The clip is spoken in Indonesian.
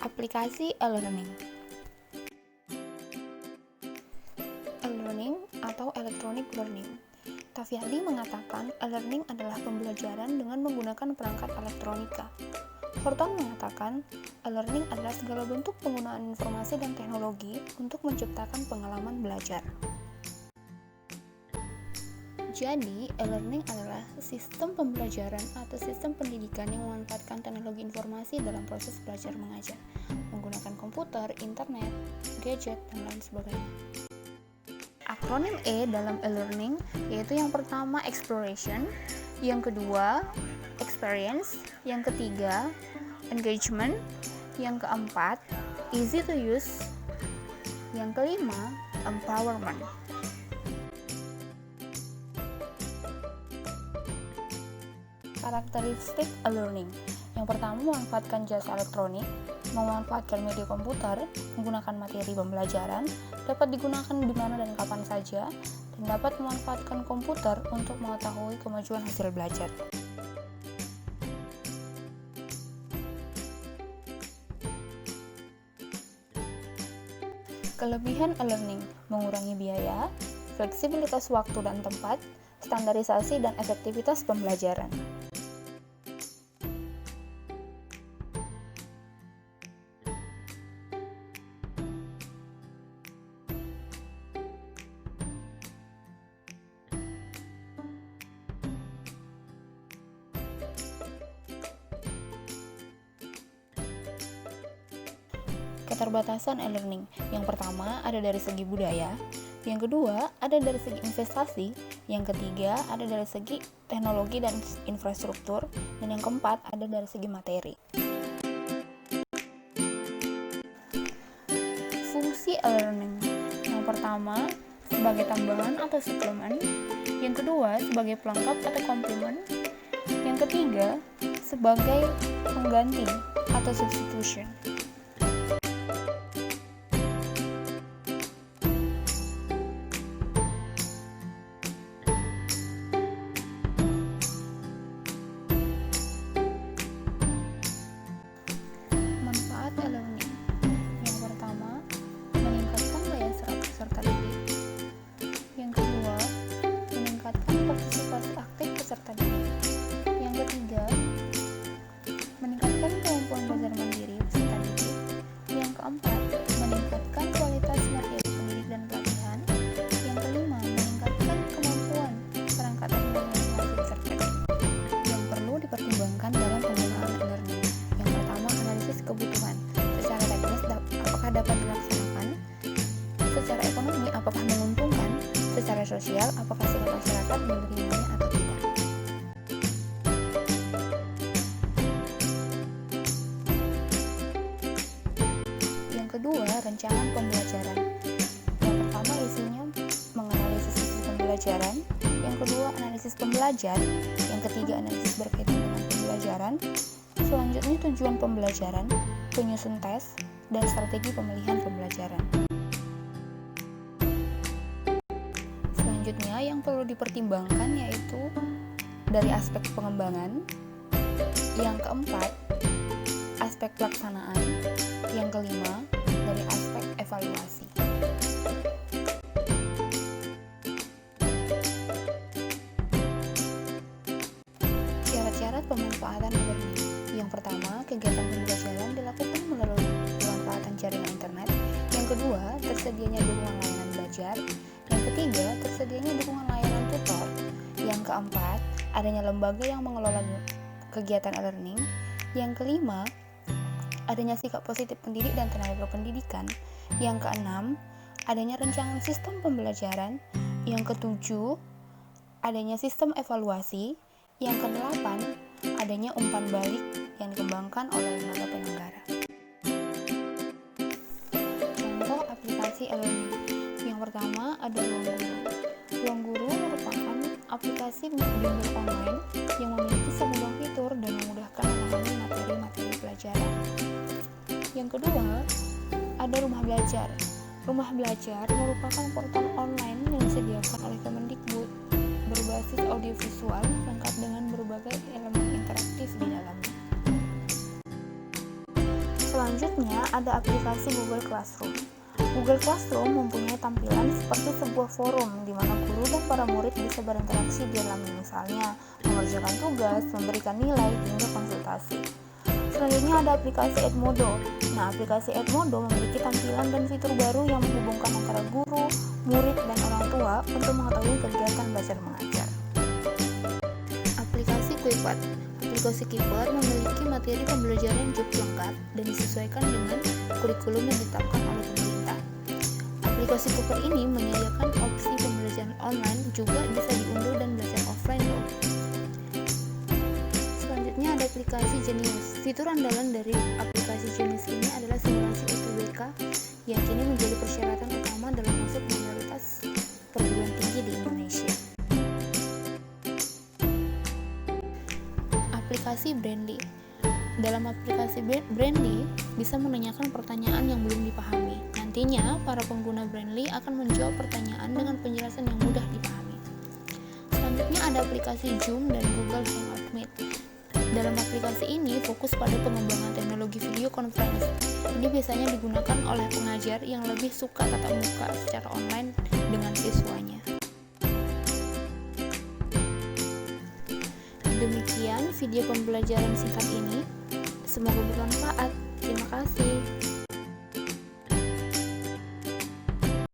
Aplikasi e-learning. E-learning atau electronic learning. Tafiali mengatakan e-learning adalah pembelajaran dengan menggunakan perangkat elektronika. Horton mengatakan e-learning adalah segala bentuk penggunaan informasi dan teknologi untuk menciptakan pengalaman belajar. Jadi, e-learning adalah sistem pembelajaran atau sistem pendidikan yang memanfaatkan teknologi informasi dalam proses belajar mengajar, menggunakan komputer, internet, gadget, dan lain sebagainya. Akronim E dalam e-learning yaitu yang pertama exploration, yang kedua experience, yang ketiga engagement, yang keempat easy to use, yang kelima empowerment. Karakteristik e-learning. Yang pertama, memanfaatkan jasa elektronik, memanfaatkan media komputer, menggunakan materi pembelajaran, dapat digunakan di mana dan kapan saja, dan dapat memanfaatkan komputer untuk mengetahui kemajuan hasil belajar. Kelebihan e-learning: mengurangi biaya, fleksibilitas waktu dan tempat, standarisasi dan efektivitas pembelajaran. Keterbatasan e-learning. Yang pertama, ada dari segi budaya. Yang kedua, ada dari segi investasi. Yang ketiga, ada dari segi teknologi dan infrastruktur. Dan yang keempat, ada dari segi materi. Fungsi e-learning. Yang pertama, sebagai tambahan atau suplemen. Yang kedua, sebagai pelengkap atau komplement. Yang ketiga, sebagai pengganti atau substitution. E-learning. Yang pertama, meningkatkan daya serap peserta didik. Yang kedua, meningkatkan partisipasi aktif peserta didik. Yang ketiga, meningkatkan kemampuan belajar mandiri peserta didik. Yang keempat, meningkatkan kualitas materi pendidik dan pelatihan. Yang kelima, meningkatkan kemampuan perangkat teknologi peserta didik. Yang perlu dipertimbangkan dalam penggunaan e-learning. Yang pertama, analisis kebutuhan. Secara teknis, apakah dapat dilaksanakan? Secara ekonomi, apakah menguntungkan? Secara sosial, apakah sikap masyarakat menerimanya atau tidak? Yang kedua, rancangan pembelajaran. Yang pertama, isinya menganalisis sisi pembelajaran. Yang kedua, analisis pembelajar. Yang ketiga, analisis berkaitan dengan pembelajaran. Selanjutnya, tujuan pembelajaran, penyusun tes, dan strategi pemilihan pembelajaran. Selanjutnya, yang perlu dipertimbangkan yaitu dari aspek pengembangan. Yang keempat, aspek pelaksanaan. Yang kelima, dari aspek evaluasi. Syarat-syarat pemanfaatan e-learning. Yang pertama, kegiatan pembelajaran dilakukan melalui pemanfaatan jaringan internet. Yang kedua, tersedianya dukungan layanan belajar. Yang ketiga, tersedianya dukungan layanan tutor. Yang keempat, adanya lembaga yang mengelola kegiatan e-learning. Yang kelima, adanya sikap positif pendidik dan tenaga pendidikan. Yang keenam, adanya rancangan sistem pembelajaran. Yang ketujuh, adanya sistem evaluasi. Yang kedelapan, adanya umpan balik yang dikembangkan oleh lembaga penyelenggara. Contoh aplikasi e-learning. Yang pertama ada Ruang Guru. Ruang Guru merupakan aplikasi bimbel online yang memiliki sejumlah fitur dan memudahkan memahami materi-materi pelajaran. Yang kedua, ada Rumah Belajar. Rumah Belajar merupakan portal online yang disediakan oleh Kemendikbud, berbasis audiovisual lengkap dengan berbagai elemen interaktif di dalamnya. Selanjutnya ada aplikasi Google Classroom. Google Classroom mempunyai tampilan seperti sebuah forum di mana guru dan para murid bisa berinteraksi di dalamnya, misalnya mengerjakan tugas, memberikan nilai, hingga konsultasi. Selanjutnya ada aplikasi Edmodo. Nah, aplikasi Edmodo memiliki tampilan dan fitur baru yang menghubungkan antara guru, murid, dan orang tua untuk mengetahui kegiatan belajar mengajar. Aplikasi Kuipat. Aplikasi Kuipat memiliki materi pembelajaran yang cukup lengkap dan disesuaikan dengan kurikulum yang ditetapkan oleh pemerintah. Aplikasi Kuipat ini menyediakan opsi pembelajaran online, juga bisa diunduh dan belajar offline loh. Selanjutnya ada aplikasi Genius. Fitur andalan dari aplikasi Genius ini adalah simulasi UTBK yang kini menjadi persyaratan utama dalam masuk mayoritas perguruan tinggi di Indonesia. Aplikasi Brandly. Dalam aplikasi Brandly bisa menanyakan pertanyaan yang belum dipahami. Nantinya para pengguna Brandly akan menjawab pertanyaan dengan penjelasan yang mudah dipahami. Selanjutnya ada aplikasi Zoom dan Google Hangout Meet. Dalam aplikasi ini fokus pada pengembangan teknologi video conference. Ini biasanya digunakan oleh pengajar yang lebih suka tatap muka secara online dengan siswanya. Demikian video pembelajaran singkat ini. Semoga bermanfaat. Terima kasih.